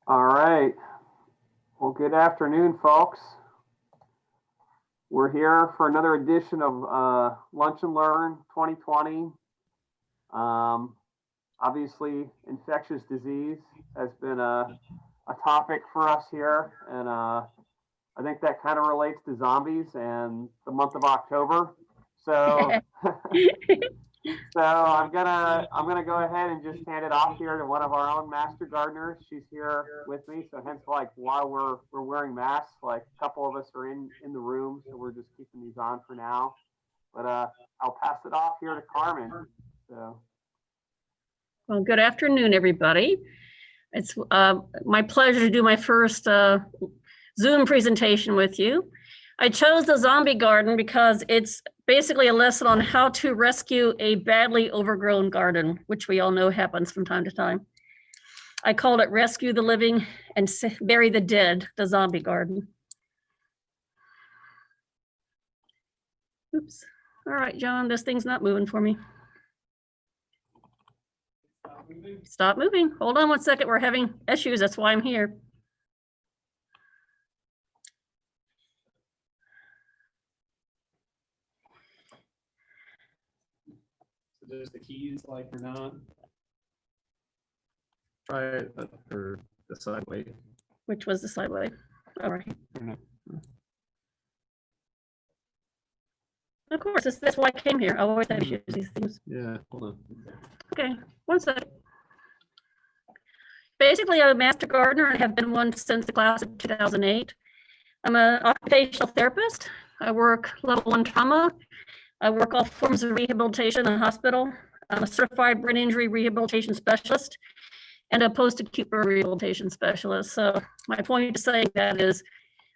All right. Well, good afternoon, folks. We're here for another edition of Lunch and Learn 2020. Obviously, infectious disease has been a topic for us here, and I think that kind of relates to zombies and the month of October. So, so I'm gonna go ahead and just hand it off here to one of our own master gardeners. She's here with me, so hence like while we're wearing masks, like a couple of us are in the room, so we're just keeping these on for now. But I'll pass it off here to Carmen. So. Well, good afternoon, everybody. It's my pleasure to do my first Zoom presentation with you. I chose the zombie garden because it's basically a lesson on how to rescue a badly overgrown garden, which we all know happens from time to time. I called it Rescue the Living and Bury the Dead, the Zombie Garden. Oops. All right, John, this thing's not moving for me. Stop moving. Hold on one second. We're having issues. That's why I'm here. So there's the keys, like or not. Try it or the sideway. Which was the sideway. All right. Of course, that's why I came here. I always have issues with these things. Yeah, hold on. Okay, one second. Basically, I'm a master gardener and have been one since the class of 2008. I'm an occupational therapist. I work level 1 trauma. I work all forms of rehabilitation in the hospital. I'm a certified brain injury rehabilitation specialist and a post-acute rehabilitation specialist. So my point to saying that is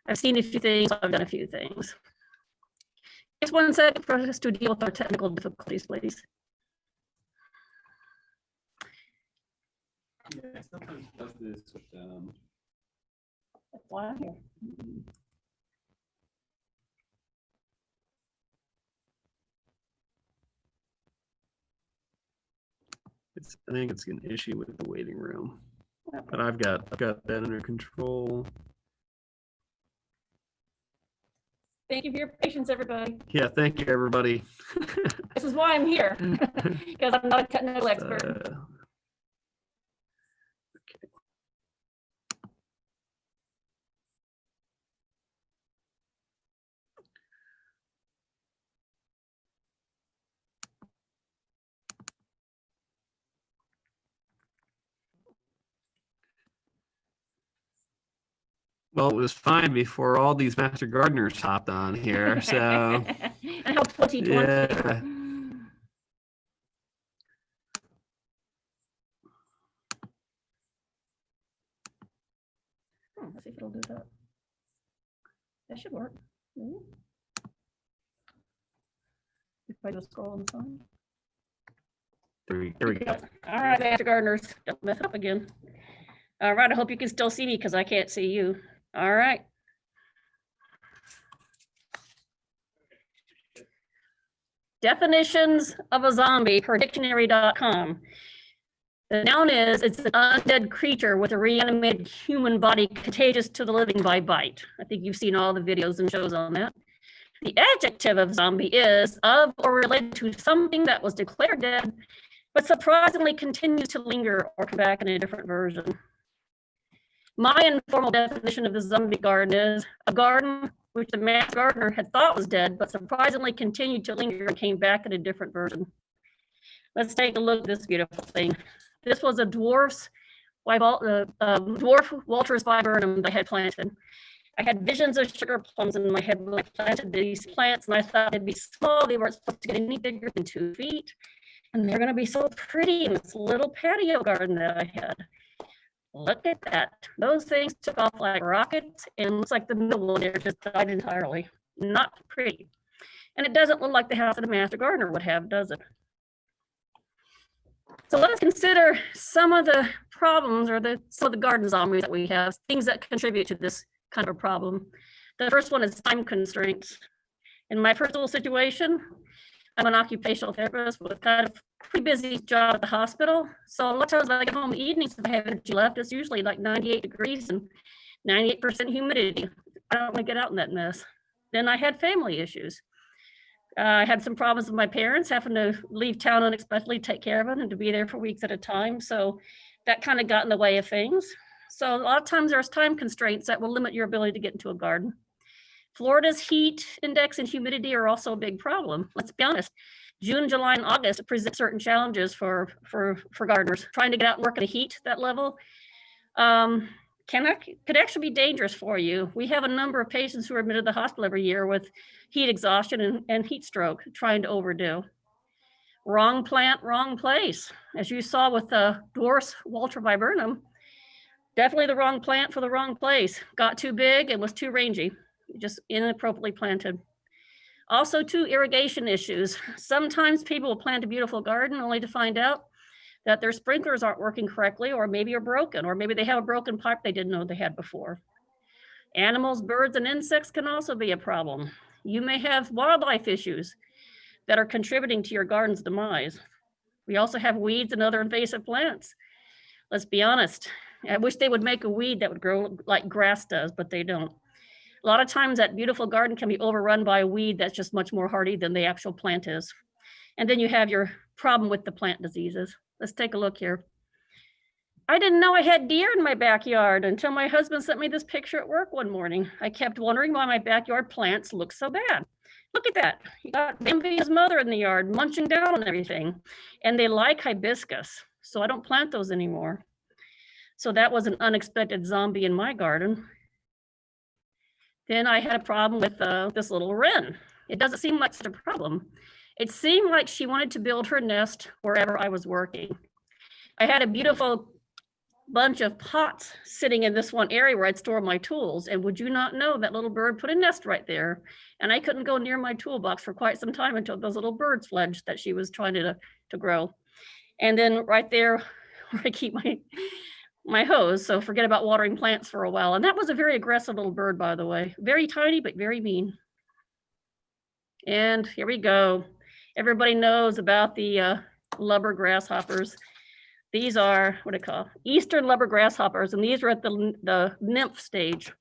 I've seen a few things, I've done a few things. Just one second for us to deal with our technical difficulties, please. Yeah, sometimes it does this with That's why I'm here. I think it's an issue with the waiting room. But I've got that under control. Thank you for your patience, everybody. Yeah, thank you, everybody. This is why I'm here, because I'm not a technical expert. Okay. Well, it was fine before all these master gardeners hopped on here. So and how 2020. yeah. Let's see if it'll do that. That should work. If I just scroll on the side. There we go. All right, master gardeners, don't mess up again. All right, I hope you can still see me because I can't see you. All right. Definitions of a zombie per dictionary.com. The noun is, it's an undead creature with a reanimated human body contagious to the living by bite. I think you've seen all the videos and shows on that. The adjective of zombie is of or related to something that was declared dead, but surprisingly continues to linger or come back in a different version. My informal definition of the zombie garden is a garden which the master gardener had thought was dead, but surprisingly continued to linger and came back in a different version. Let's take a look at this beautiful thing. This was a dwarf Walter's viburnum that I had planted. I had visions of sugar plums in my head when I planted these plants, and I thought they'd be small. They weren't supposed to get any bigger than 2 feet. And they're going to be so pretty in this little patio garden that I had. Look at that. Those things took off like rockets, and looks like the middle one there just died entirely. Not pretty. And it doesn't look like the house that a master gardener would have, does it? So let's consider some of the problems or some of the garden zombies that we have, things that contribute to this kind of a problem. The first one is time constraints. In my personal situation, I'm an occupational therapist with kind of pretty busy job at the hospital. So a lot of times when I get home evenings, if I have energy left, it's usually like 98 degrees and 98% humidity. I don't want to get out in that mess. Then I had family issues. I had some problems with my parents having to leave town unexpectedly, take care of them, and to be there for weeks at a time. So that kind of got in the way of things. So a lot of times there's time constraints that will limit your ability to get into a garden. Florida's heat index and humidity are also a big problem. Let's be honest. June, July, and August present certain challenges for gardeners. Trying to get out and work at a heat that level could actually be dangerous for you. We have a number of patients who are admitted to the hospital every year with heat exhaustion and heat stroke, trying to overdo. Wrong plant, wrong place. As you saw with the dwarf Walter viburnum, definitely the wrong plant for the wrong place. Got too big and was too rangy, just inappropriately planted. Also, too, irrigation issues. Sometimes people will plant a beautiful garden only to find out that their sprinklers aren't working correctly, or maybe are broken, or maybe they have a broken pipe they didn't know they had before. Animals, birds, and insects can also be a problem. You may have wildlife issues that are contributing to your garden's demise. We also have weeds and other invasive plants. Let's be honest. I wish they would make a weed that would grow like grass does, but they don't. A lot of times that beautiful garden can be overrun by a weed that's just much more hardy than the actual plant is. And then you have your problem with the plant diseases. Let's take a look here. I didn't know I had deer in my backyard until my husband sent me this picture at work one morning. I kept wondering why my backyard plants look so bad. Look at that. You got Bambi's mother in the yard munching down on everything. And they like hibiscus, so I don't plant those anymore. So that was an unexpected zombie in my garden. Then I had a problem with this little wren. It doesn't seem like such a problem. It seemed like she wanted to build her nest wherever I was working. I had a beautiful bunch of pots sitting in this one area where I'd store my tools. And would you not know that little bird put a nest right there? And I couldn't go near my toolbox for quite some time until those little birds fledged that she was trying to grow. And then right there where I keep my hose, so forget about watering plants for a while. And that was a very aggressive little bird, by the way. Very tiny, but very mean. And here we go. Everybody knows about the lubber grasshoppers. These are, what do you call, eastern lubber grasshoppers, and these are at the nymph stage.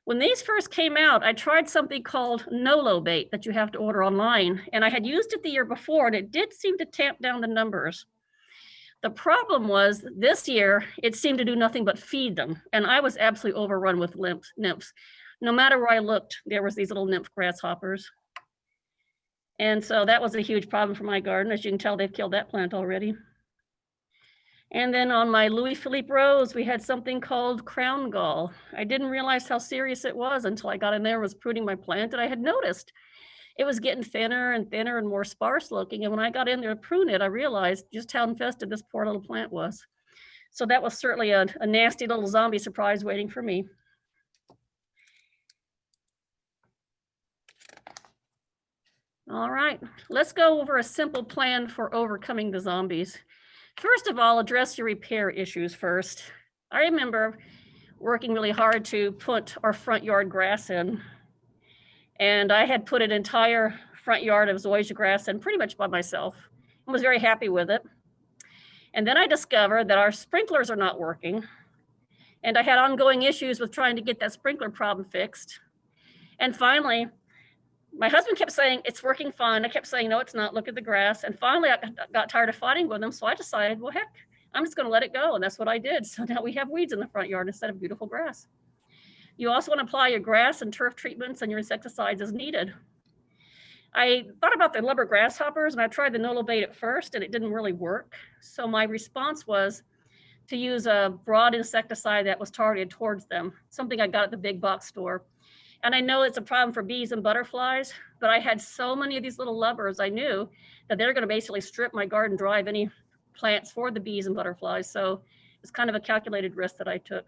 When these first came out, I tried something called NOLO bait that you have to order online, and I had used it the year before, and it did seem to tamp down the numbers. The problem was this year, it seemed to do nothing but feed them, and I was absolutely overrun with nymphs. No matter where I looked, there was these little nymph grasshoppers. And so that was a huge problem for my garden. As you can tell, they've killed that plant already. And then on my Louis Philippe rose, we had something called crown gall. I didn't realize how serious it was until I got in there and was pruning my plant, and I had noticed it was getting thinner and more sparse looking. And when I got in there to prune it, I realized just how infested this poor little plant was. So that was certainly a nasty little zombie surprise waiting for me. All right, let's go over a simple plan for overcoming the zombies. First of all, address your repair issues first. I remember working really hard to put our front yard grass in. And I had put an entire front yard of zoysia grass in pretty much by myself and was very happy with it. And then I discovered that our sprinklers are not working. And I had ongoing issues with trying to get that sprinkler problem fixed. And finally, my husband kept saying, it's working fine. I kept saying, no, it's not. Look at the grass. And finally, I got tired of fighting with him. So I decided, well, heck, I'm just going to let it go. And that's what I did. So now we have weeds in the front yard instead of beautiful grass. You also want to apply your grass and turf treatments and your insecticides as needed. I thought about the lubber grasshoppers, and I tried the NOLO bait at first, and it didn't really work. So my response was to use a broad insecticide that was targeted towards them, something I got at the big box store. And I know it's a problem for bees and butterflies, but I had so many of these little lubbers, I knew that they're going to basically strip my garden dry of any plants for the bees and butterflies. So it's kind of a calculated risk that I took.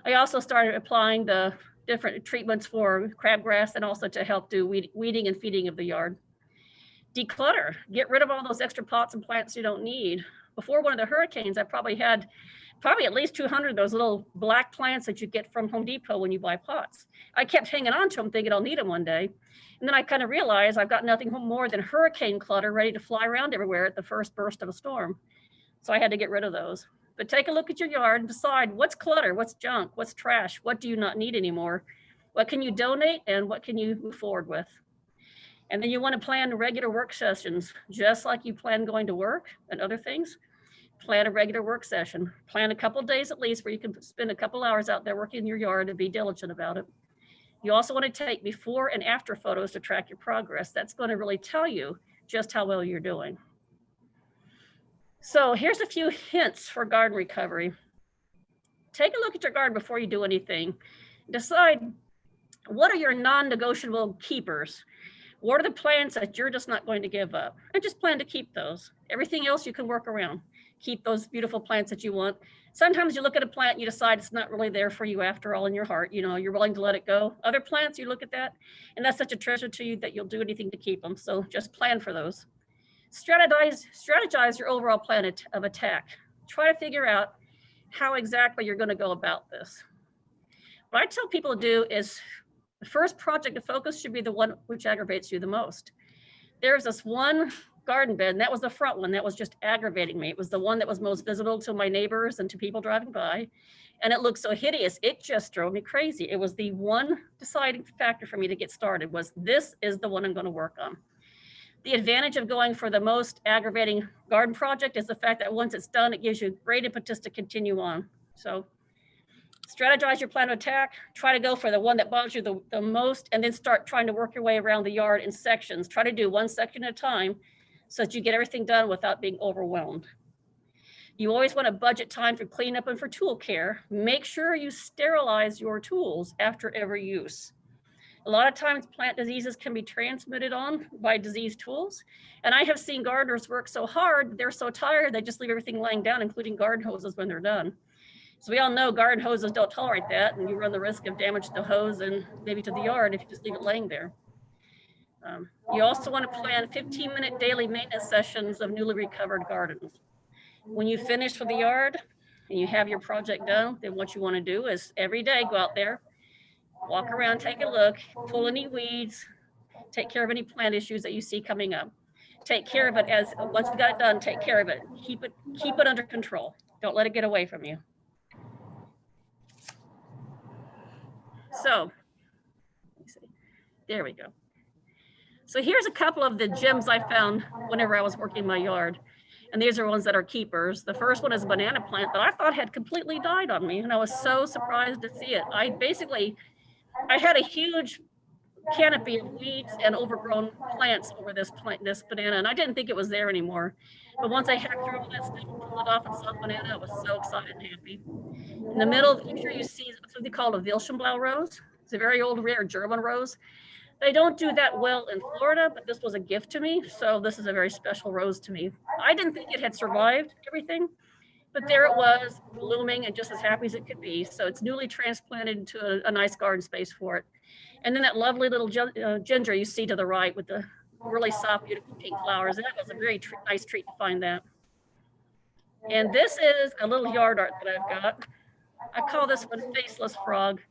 I also started applying the different treatments for crabgrass and also to help do weeding and feeding of the yard. Declutter, get rid of all those extra pots and plants you don't need. Before one of the hurricanes, I probably had probably at least 200 of those little black plants that you get from Home Depot when you buy pots. I kept hanging on to them thinking I'll need them one day. And then I kind of realized I've got nothing more than hurricane clutter ready to fly around everywhere at the first burst of a storm. So I had to get rid of those. But take a look at your yard and decide what's clutter, what's junk, what's trash, what do you not need anymore? What can you donate and what can you move forward with? And then you want to plan regular work sessions, just like you plan going to work and other things. Plan a regular work session. Plan a couple days at least where you can spend a couple hours out there working in your yard and be diligent about it. You also want to take before and after photos to track your progress. That's going to really tell you just how well you're doing. So here's a few hints for garden recovery. Take a look at your garden before you do anything. Decide what are your non-negotiable keepers. What are the plants that you're just not going to give up? And just plan to keep those. Everything else you can work around. Keep those beautiful plants that you want. Sometimes you look at a plant and you decide it's not really there for you after all in your heart. You know, you're willing to let it go. Other plants, you look at that and that's such a treasure to you that you'll do anything to keep them. So just plan for those. Strategize your overall plan of attack. Try to figure out how exactly you're going to go about this. What I tell people to do is the first project to focus should be the one which aggravates you the most. There's this one garden bed, and that was the front one that was just aggravating me. It was the one that was most visible to my neighbors and to people driving by. And it looked so hideous. It just drove me crazy. It was the one deciding factor for me to get started was this is the one I'm going to work on. The advantage of going for the most aggravating garden project is the fact that once it's done, it gives you great impetus to continue on. So strategize your plan of attack, try to go for the one that bothers you the most, and then start trying to work your way around the yard in sections. Try to do one section at a time so that you get everything done without being overwhelmed. You always want to budget time for cleanup and for tool care. Make sure you sterilize your tools after every use. A lot of times plant diseases can be transmitted on by diseased tools. And I have seen gardeners work so hard, they're so tired, they just leave everything laying down, including garden hoses when they're done. So we all know garden hoses don't tolerate that, and you run the risk of damage to the hose and maybe to the yard if you just leave it laying there. You also want to plan 15-minute daily maintenance sessions of newly recovered gardens. When you finish with the yard and you have your project done, then what you want to do is every day go out there, walk around, take a look, pull any weeds, take care of any plant issues that you see coming up. Take care of it as once you got it done, take care of it. Keep it under control. Don't let it get away from you. So, let me see. There we go. So here's a couple of the gems I found whenever I was working my yard. And these are ones that are keepers. The first one is a banana plant that I thought had completely died on me. And I was so surprised to see it. I had a huge canopy of weeds and overgrown plants over this banana. And I didn't think it was there anymore. But once I hacked through all that stuff and pulled it off and saw the banana, I was so excited and happy. In the middle of the picture, you see something called a Wilschenblau rose. It's a very old, rare German rose. They don't do that well in Florida, but this was a gift to me. So this is a very special rose to me. I didn't think it had survived everything, but there it was, blooming and just as happy as it could be. So it's newly transplanted into a nice garden space for it. And then that lovely little ginger you see to the right with the really soft, beautiful pink flowers. That was a very nice treat to find that. And this is a little yard art that I've got. I call this one Faceless Frog.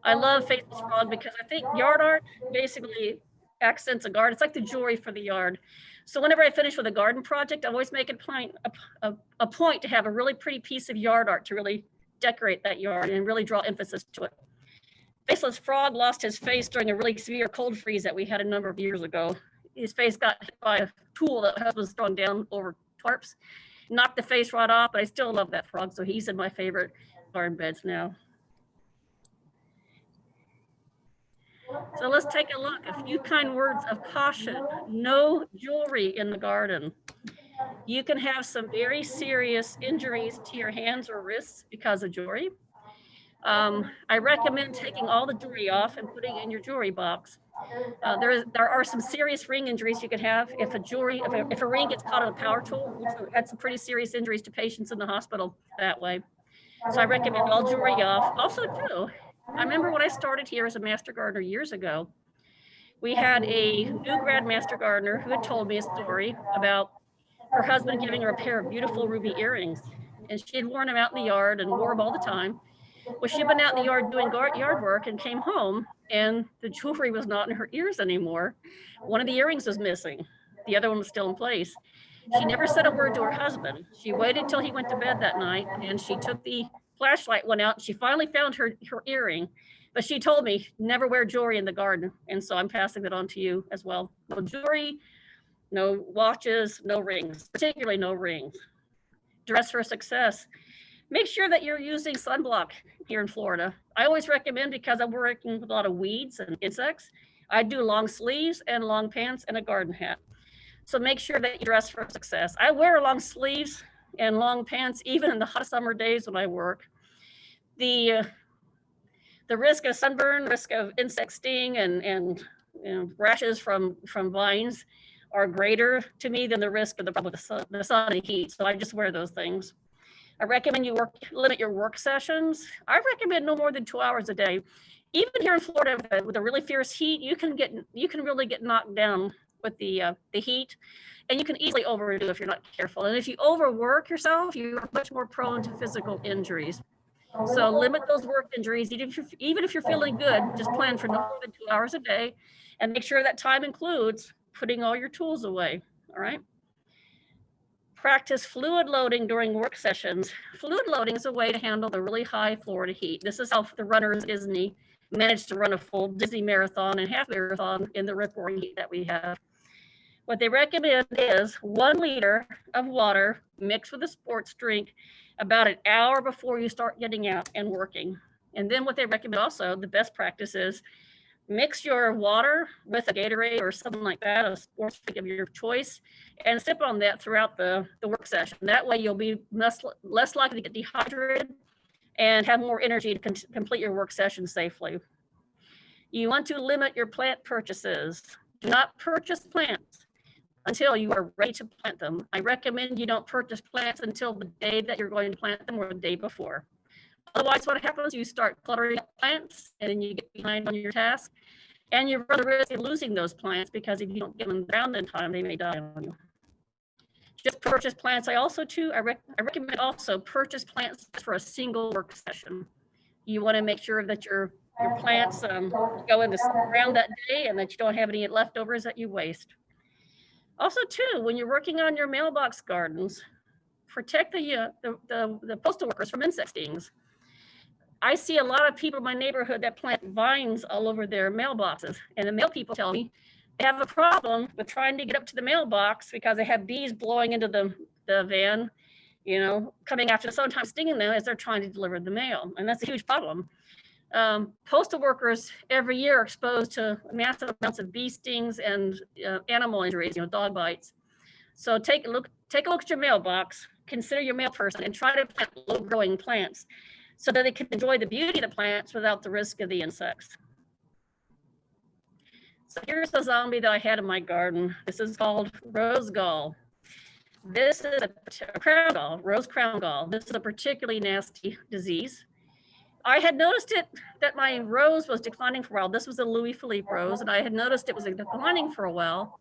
I love Faceless Frog because I think yard art basically accents a garden. It's like the jewelry for the yard. So whenever I finish with a garden project, I always make a point to have a really pretty piece of yard art to really decorate that yard and really draw emphasis to it. Faceless Frog lost his face during a really severe cold freeze that we had a number of years ago. His face got hit by a tool that was thrown down over tarps, knocked the face right off, but I still love that frog. So he's in my favorite garden beds now. So let's take a look. A few kind words of caution. No jewelry in the garden. You can have some very serious injuries to your hands or wrists because of jewelry. I recommend taking all the jewelry off and putting it in your jewelry box. There are some serious ring injuries you can have if a ring gets caught on a power tool. That's some pretty serious injuries to patients in the hospital that way. So I recommend all jewelry off. Also too, I remember when I started here as a master gardener years ago, we had a new grad master gardener who had told me a story about her husband giving her a pair of beautiful ruby earrings. and she had worn them out in the yard and wore them all the time. Well, she'd been out in the yard doing yard work and came home, and the jewelry was not in her ears anymore. One of the earrings was missing. The other one was still in place. She never said a word to her husband. She waited till he went to bed that night, and she took the flashlight, went out, and she finally found her earring. But she told me, never wear jewelry in the garden. And so I'm passing that on to you as well. No jewelry, no watches, no rings, particularly no rings. Dress for success. Make sure that you're using sunblock here in Florida. I always recommend, because I'm working with a lot of weeds and insects, I do long sleeves and long pants and a garden hat. So make sure that you dress for success. I wear long sleeves and long pants even in the hot summer days when I work. The risk of sunburn, risk of insect sting, and rashes from vines are greater to me than the risk of the problem with the sun and heat. So I just wear those things. I recommend you limit your work sessions. I recommend no more than 2 hours a day. Even here in Florida, with a really fierce heat, you can really get knocked down with the heat, and you can easily overdo if you're not careful. And if you overwork yourself, you're much more prone to physical injuries. So limit those work injuries. Even if you're feeling good, just plan for no more than 2 hours a day, and make sure that time includes putting all your tools away. All right. Practice fluid loading during work sessions. Fluid loading is a way to handle the really high Florida heat. This is how the runners at Disney managed to run a full Disney marathon and half marathon in the rip-roaring heat that we have. What they recommend is 1 liter of water mixed with a sports drink about an hour before you start getting out and working. And then what they recommend also, the best practice is mix your water with a Gatorade or something like that, a sports drink of your choice, and sip on that throughout the work session. That way you'll be less likely to get dehydrated and have more energy to complete your work session safely. You want to limit your plant purchases. Do not purchase plants until you are ready to plant them. I recommend you don't purchase plants until the day that you're going to plant them or the day before. Otherwise, what happens, you start cluttering up plants, and then you get behind on your task, and you run the risk of losing those plants, because if you don't get them ground in time, they may die on you. Just purchase plants. I recommend also purchase plants for a single work session. You want to make sure that your plants go in the ground that day, and that you don't have any leftovers that you waste. Also, too, when you're working on your mailbox gardens, protect the postal workers from insect stings. I see a lot of people in my neighborhood that plant vines all over their mailboxes, and the mail people tell me they have a problem with trying to get up to the mailbox because they have bees blowing into the van, coming after them, sometimes stinging them as they're trying to deliver the mail, and that's a huge problem. Postal workers every year are exposed to massive amounts of bee stings and animal injuries, dog bites. So take a look at your mailbox, consider your mail person, and try to plant low-growing plants so that they can enjoy the beauty of the plants without the risk of the insects. So here's the zombie that I had in my garden. This is called rose gall. This is a crown gall, rose crown gall. This is a particularly nasty disease. I had noticed that my rose was declining for a while. This was a Louis Philippe rose, and I had noticed it was declining for a while,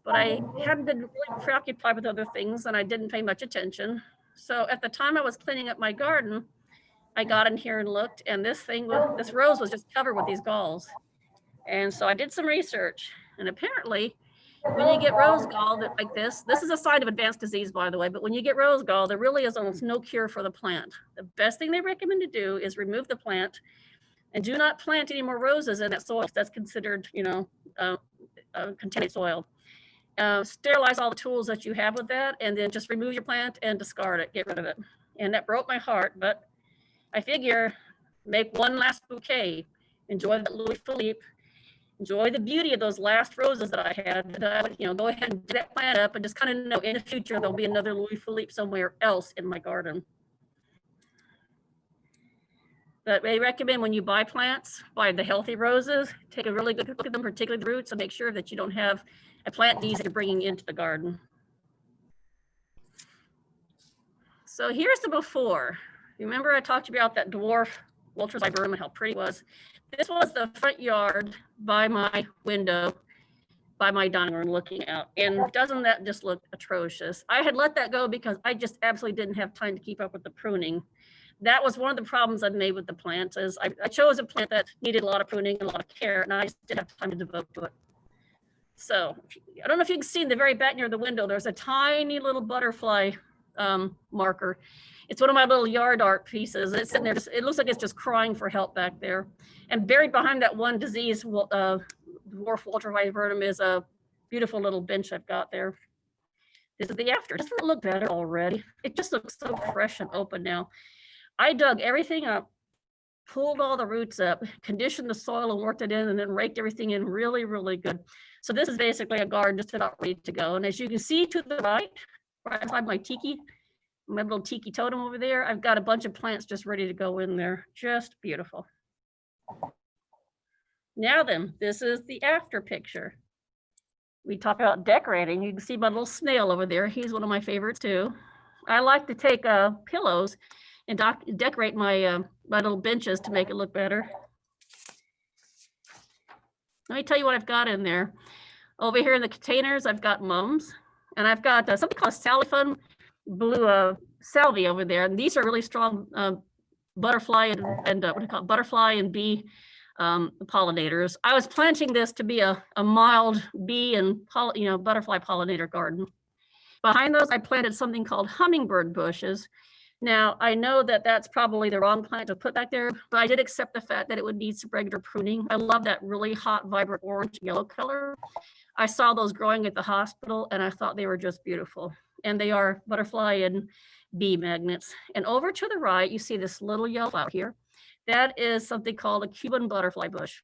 but I hadn't been really preoccupied with other things, and I didn't pay much attention. So at the time I was cleaning up my garden, I got in here and looked, and this rose was just covered with these galls. And so I did some research, and apparently when you get rose gall like this is a sign of advanced disease, by the way, but when you get rose gall, there really is almost no cure for the plant. The best thing they recommend to do is remove the plant, and do not plant any more roses in that soil. That's considered, contaminated soil. Sterilize all the tools that you have with that, and then just remove your plant and discard it, get rid of it. And that broke my heart, but I figure make one last bouquet, enjoy that Louis Philippe, enjoy the beauty of those last roses that I had, that I would, go ahead and dig that plant up and just kind of know in the future there'll be another Louis Philippe somewhere else in my garden. But they recommend when you buy plants, buy the healthy roses, take a really good look at them, particularly the roots, and make sure that you don't have a plant disease that you're bringing into the garden. So here's the before. Remember I talked about that dwarf Walter's viburnum and how pretty it was. This was the front yard by my window by my dining room looking out. And doesn't that just look atrocious? I had let that go because I just absolutely didn't have time to keep up with the pruning. That was one of the problems I've made with the plants is I chose a plant that needed a lot of pruning and a lot of care, and I just didn't have time to devote to it. So I don't know if you can see in the very back near the window, there's a tiny little butterfly marker. It's one of my little yard art pieces. It's sitting there, it looks like it's just crying for help back there. And buried behind that one disease, dwarf Walter viburnum is a beautiful little bench I've got there. This is the after. Doesn't it look better already? It just looks so fresh and open now. I dug everything up, pulled all the roots up, conditioned the soil and worked it in, and then raked everything in really, really good. So this is basically a garden just about ready to go. And as you can see to the right beside my tiki, my little tiki totem over there, I've got a bunch of plants just ready to go in there. Just beautiful. Now then, this is the after picture. We talk about decorating. You can see my little snail over there. He's one of my favorites too. I like to take pillows and decorate my my little benches to make it look better. Let me tell you what I've got in there. Over here in the containers, I've got mums, and I've got something called Sally Fun Blue Salvia over there. And these are really strong butterfly and what do you call it? Butterfly and bee pollinators. I was planting this to be a mild bee and butterfly pollinator garden. Behind those, I planted something called hummingbird bushes. Now, I know that that's probably the wrong plant to put back there, but I did accept the fact that it would need some regular pruning. I love that really hot, vibrant orange yellow color. I saw those growing at the hospital and I thought they were just beautiful. And they are butterfly and bee magnets. And over to the right, you see this little yellow out here. That is something called a Cuban butterfly bush,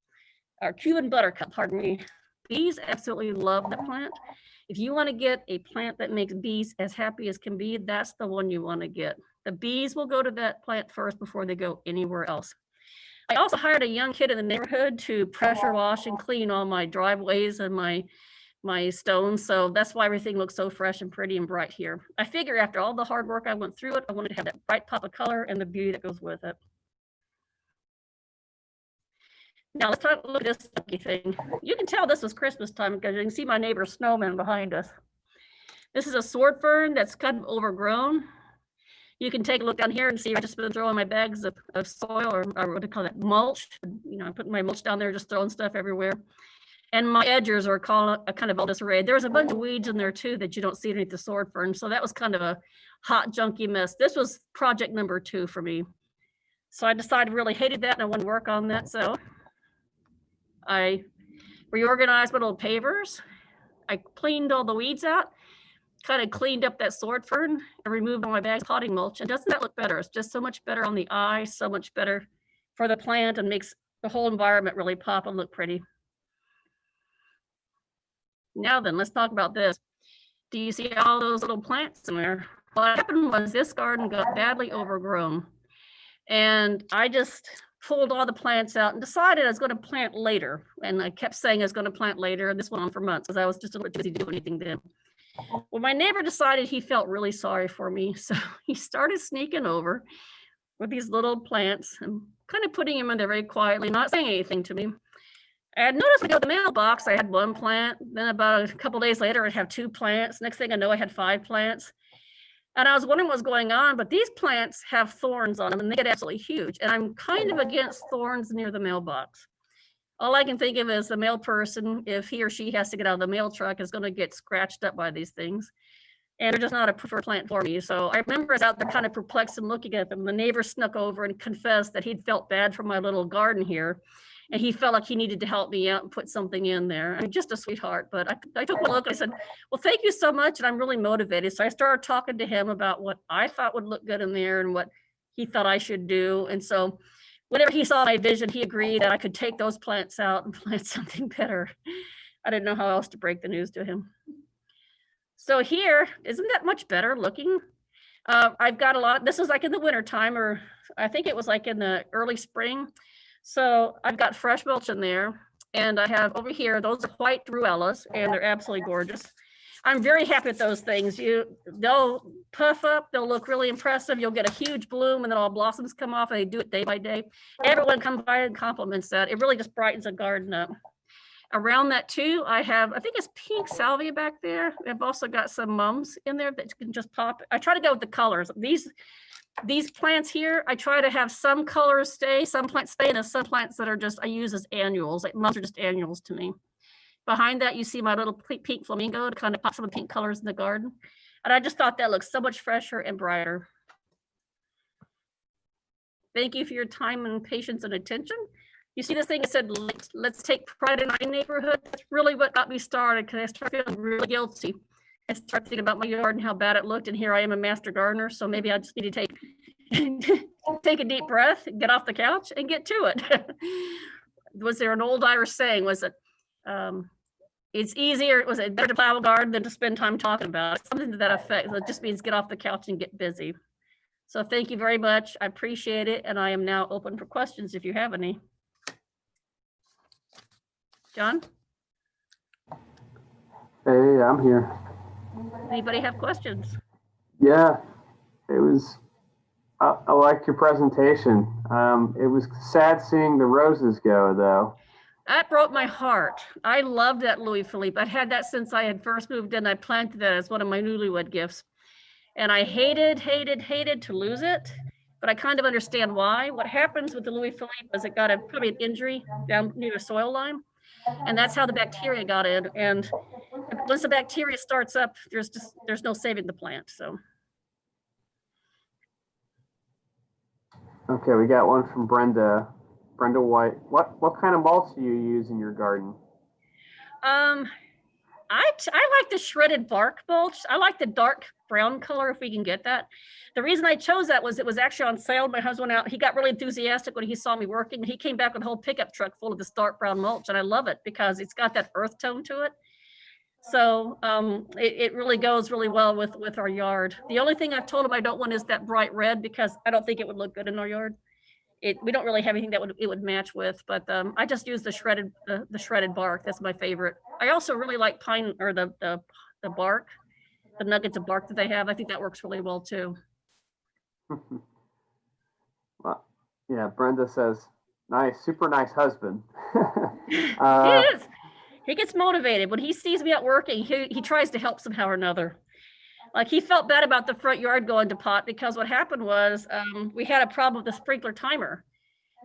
or Cuban buttercup, pardon me. Bees absolutely love that plant. If you want to get a plant that makes bees as happy as can be, that's the one you want to get. The bees will go to that plant first before they go anywhere else. I also hired a young kid in the neighborhood to pressure wash and clean all my driveways and my stones. So that's why everything looks so fresh and pretty and bright here. I figure after all the hard work I went through it, I wanted to have that bright pop of color and the beauty that goes with it. Now let's look at this lucky thing. You can tell this was Christmas time because you can see my neighbor's snowman behind us. This is a sword fern that's kind of overgrown. You can take a look down here and see I've just been throwing my bags of soil or what do you call that, mulch. I'm putting my mulch down there, just throwing stuff everywhere. And my edges are kind of all disarrayed. There's a bunch of weeds in there too that you don't see underneath the sword fern. So that was kind of a hot, junky mess. This was project number 2 for me. So I decided I really hated that and I wanted to work on that. So I reorganized my little pavers. I cleaned all the weeds out, kind of cleaned up that sword fern and removed all my bags of potting mulch. And doesn't that look better? It's just so much better on the eye, so much better for the plant and makes the whole environment really pop and look pretty. Now then, let's talk about this. Do you see all those little plants in there? What happened was this garden got badly overgrown. And I just pulled all the plants out and decided I was going to plant later. And I kept saying I was going to plant later. And this went on for months because I was just a little busy doing anything then. Well, my neighbor decided he felt really sorry for me. So he started sneaking over with these little plants and kind of putting them in there very quietly, not saying anything to me. I had noticed when I go to the mailbox, I had 1 plant. Then about a couple of days later, I'd have 2 plants. Next thing I know, I had 5 plants. And I was wondering what's going on, but these plants have thorns on them and they get absolutely huge. And I'm kind of against thorns near the mailbox. All I can think of is the mail person, if he or she has to get out of the mail truck, is going to get scratched up by these things. And they're just not a preferred plant for me. So I remember I was out there kind of perplexed and looking at them. The neighbor snuck over and confessed that he'd felt bad for my little garden here. And he felt like he needed to help me out and put something in there. I mean, just a sweetheart. But I took a look and I said, well, thank you so much. And I'm really motivated. So I started talking to him about what I thought would look good in there and what he thought I should do. And so whenever he saw my vision, he agreed that I could take those plants out and plant something better. I didn't know how else to break the news to him. So here, isn't that much better looking? I've got a lot. This is like in the winter time, or I think it was like in the early spring. So I've got fresh mulch in there, and I have over here those white ruellas, and they're absolutely gorgeous. I'm very happy with those things. They'll puff up, they'll look really impressive. You'll get a huge bloom, and then all blossoms come off, and they do it day by day. Everyone comes by and compliments that. It really just brightens a garden up. Around that too, I think it's pink salvia back there. I've also got some mums in there that can just pop. I try to go with the colors. These plants here, I try to have some colors stay, some plants stay, and there's some plants that are just, I use as annuals. Like mums are just annuals to me. Behind that, you see my little pink flamingo to kind of pop some of the pink colors in the garden. And I just thought that looks so much fresher and brighter. Thank you for your time and patience and attention. You see this thing, it said, let's take pride in our neighborhood. That's really what got me started, because I started feeling really guilty. I started thinking about my yard and how bad it looked, and here I am, a master gardener, so maybe I just need to take a deep breath, get off the couch, and get to it. Was there an old Irish saying, was it, it's easier, was it better to plow a garden than to spend time talking about it? Something to that effect. It just means get off the couch and get busy. So thank you very much. I appreciate it, and I am now open for questions if you have any. John? Hey, I'm here. Anybody have questions? Yeah, it was, I like your presentation. It was sad seeing the roses go, though. That broke my heart. I loved that Louis Philippe. I'd had that since I had first moved in. I planted that as one of my newlywed gifts. And I hated to lose it, but I kind of understand why. What happens with the Louis Philippe is it got probably an injury down near the soil line. And that's how the bacteria got in. And once the bacteria starts up, there's no saving the plant. So. Okay, we got one from Brenda. Brenda White. What kind of mulch do you use in your garden? I like the shredded bark mulch. I like the dark brown color if we can get that. The reason I chose that was it was actually on sale. My husband went out, he got really enthusiastic when he saw me working. He came back with a whole pickup truck full of this dark brown mulch, and I love it because it's got that earth tone to it. So it really goes really well with our yard. The only thing I've told him I don't want is that bright red, because I don't think it would look good in our yard. We don't really have anything that it would match with, but I just use the shredded bark. That's my favorite. I also really like pine, or the bark, the nuggets of bark that they have. I think that works really well too. Well, yeah, Brenda says, nice, super nice husband. He is. He gets motivated when he sees me out working. He tries to help somehow or another. Like, he felt bad about the front yard going to pot, because what happened was we had a problem with the sprinkler timer.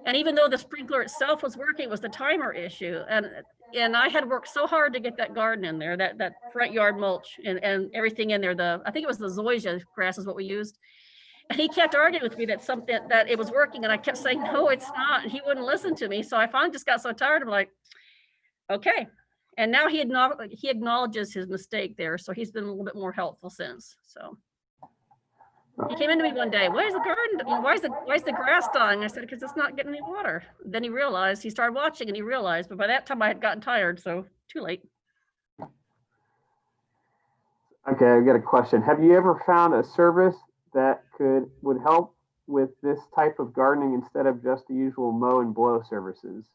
And even though the sprinkler itself was working, it was the timer issue. And I had worked so hard to get that garden in there, that front yard mulch and everything in there. I think it was the zoysia grass is what we used. And he kept arguing with me that it was working. And I kept saying, no, it's not. And he wouldn't listen to me. So I finally just got so tired. I'm like, okay. And now he acknowledges his mistake there. So he's been a little bit more helpful since. So he came into me one day, why is the garden, why is the grass dying? I said, because it's not getting any water. Then he started watching and he realized, but by that time I had gotten tired, so too late. Okay, I've got a question. Have you ever found a service that would help with this type of gardening instead of just the usual mow and blow services?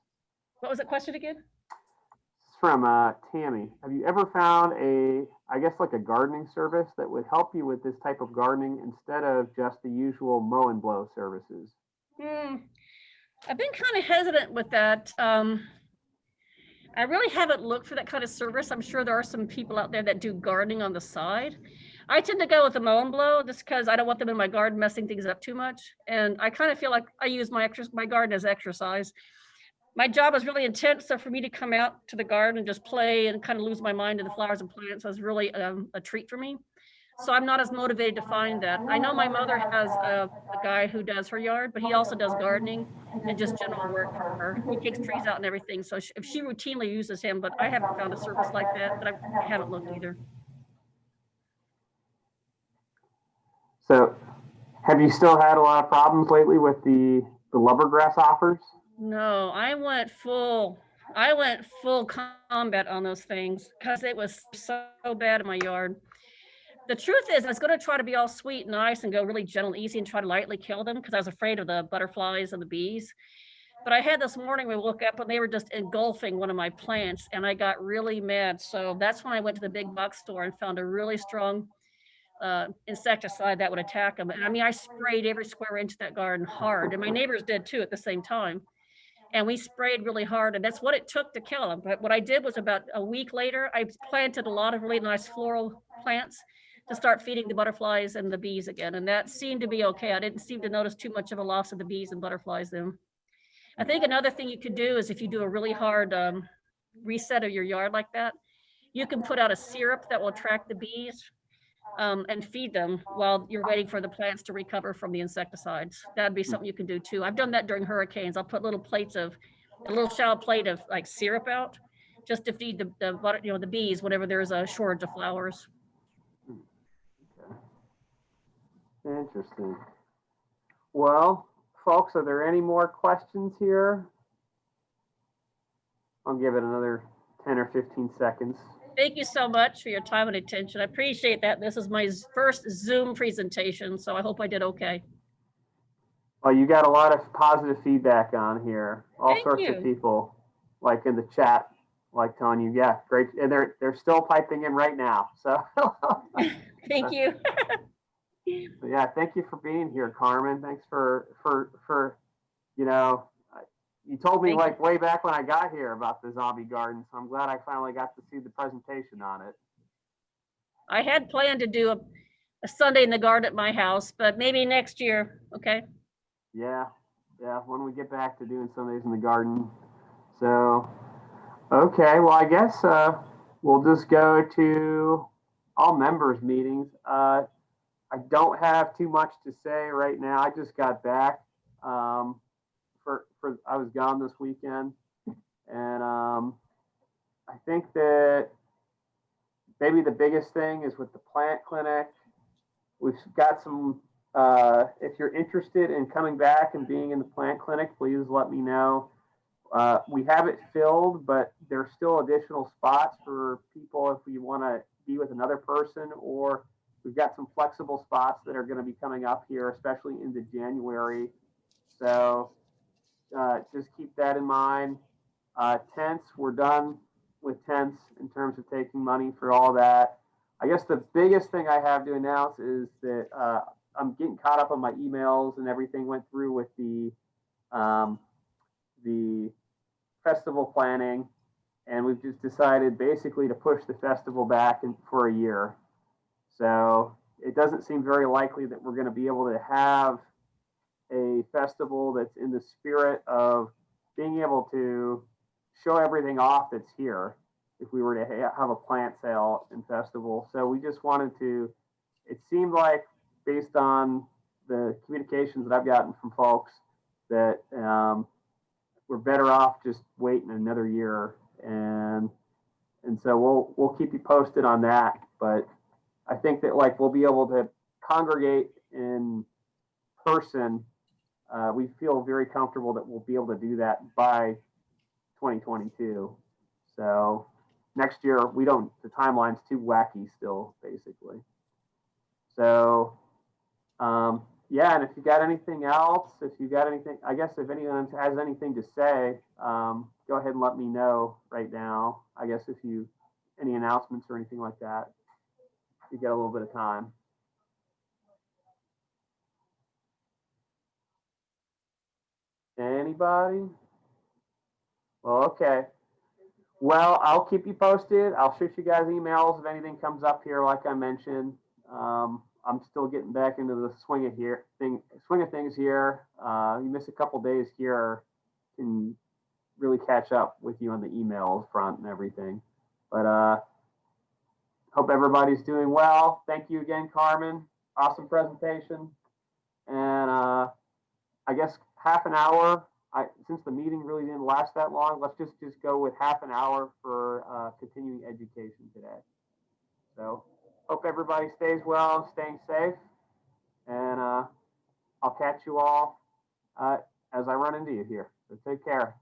What was the question again? From Tammy. Have you ever found I guess like a gardening service that would help you with this type of gardening instead of just the usual mow and blow services? I've been kind of hesitant with that. I really haven't looked for that kind of service. I'm sure there are some people out there that do gardening on the side. I tend to go with the mow and blow just because I don't want them in my garden messing things up too much. And I kind of feel like I use my garden as exercise. My job is really intense, so for me to come out to the garden and just play and kind of lose my mind in the flowers and plants was really a treat for me. So I'm not as motivated to find that. I know my mother has a guy who does her yard, but he also does gardening and just general work for her. He takes trees out and everything. So she routinely uses him, but I haven't found a service like that, but I haven't looked either. So have you still had a lot of problems lately with the lumbergrass offers? No, I went full combat on those things because it was so bad in my yard. The truth is, I was going to try to be all sweet and nice and go really gentle and easy and try to lightly kill them because I was afraid of the butterflies and the bees. But I had this morning, we woke up and they were just engulfing one of my plants and I got really mad. So that's when I went to the big box store and found a really strong insecticide that would attack them. And I mean, I sprayed every square inch of that garden hard, and my neighbors did too at the same time. and we sprayed really hard, and that's what it took to kill them. But what I did was about a week later, I planted a lot of really nice floral plants to start feeding the butterflies and the bees again, and that seemed to be okay. I didn't seem to notice too much of a loss of the bees and butterflies then. I think another thing you could do is if you do a really hard reset of your yard like that, you can put out a syrup that will attract the bees and feed them while you're waiting for the plants to recover from the insecticides. That'd be something you can do too. I've done that during hurricanes. I'll put little plates of, a little shallow plate of like syrup out just to feed the bees whenever there's a shortage of flowers. Okay. Interesting. Well, folks, are there any more questions here? I'll give it another 10 or 15 seconds. Thank you so much for your time and attention. I appreciate that. This is my first Zoom presentation, so I hope I did okay. Well, you got a lot of positive feedback on here. All Thank sorts you. of people, like in the chat, like telling you, yeah, great, and they're still piping in right now. So Thank you. yeah, thank you for being here, Carmen. Thanks for you know, you told me Thank like way back when I got here about the zombie garden, so I'm glad I finally got to see the presentation on it. I had planned to do a Sunday in the garden at my house, but maybe next year, okay? Yeah, when we get back to doing Sundays in the garden. So, okay, well, I guess we'll just go to all members meetings. I don't have too much to say right now. I just got back. I was gone this weekend, and I think that maybe the biggest thing is with the plant clinic. We've got some. If you're interested in coming back and being in the plant clinic, please let me know. We have it filled, but there's still additional spots for people if we want to be with another person, or we've got some flexible spots that are going to be coming up here, especially into January. So just keep that in mind. Tents, we're done with tents in terms of taking money for all that. I guess the biggest thing I have to announce is that I'm getting caught up on my emails and everything went through with the festival planning, and we've just decided basically to push the festival back for a year. So it doesn't seem very likely that we're going to be able to have a festival that's in the spirit of being able to show everything off that's here if we were to have a plant sale and festival. So we just wanted to, it seemed like based on the communications that I've gotten from folks that we're better off just waiting another year. And so we'll keep you posted on that. But I think that like we'll be able to congregate in person. We feel very comfortable that we'll be able to do that by 2022. So next year, the timeline's too wacky still, basically. So, yeah, and if you got anything else, I guess if anyone has anything to say, go ahead and let me know right now. I guess if any announcements or anything like that, you get a little bit of time. Anybody? Well, okay. Well, I'll keep you posted. I'll shoot you guys emails if anything comes up here, like I mentioned. I'm still getting back into the swing of things here. You miss a couple days here, can really catch up with you on the email front and everything. But hope everybody's doing well. Thank you again, Carmen. Awesome presentation. And I guess half an hour. Since the meeting really didn't last that long, let's just go with half an hour for continuing education today. So hope everybody stays well and staying safe. And I'll catch you all as I run into you here. So take care.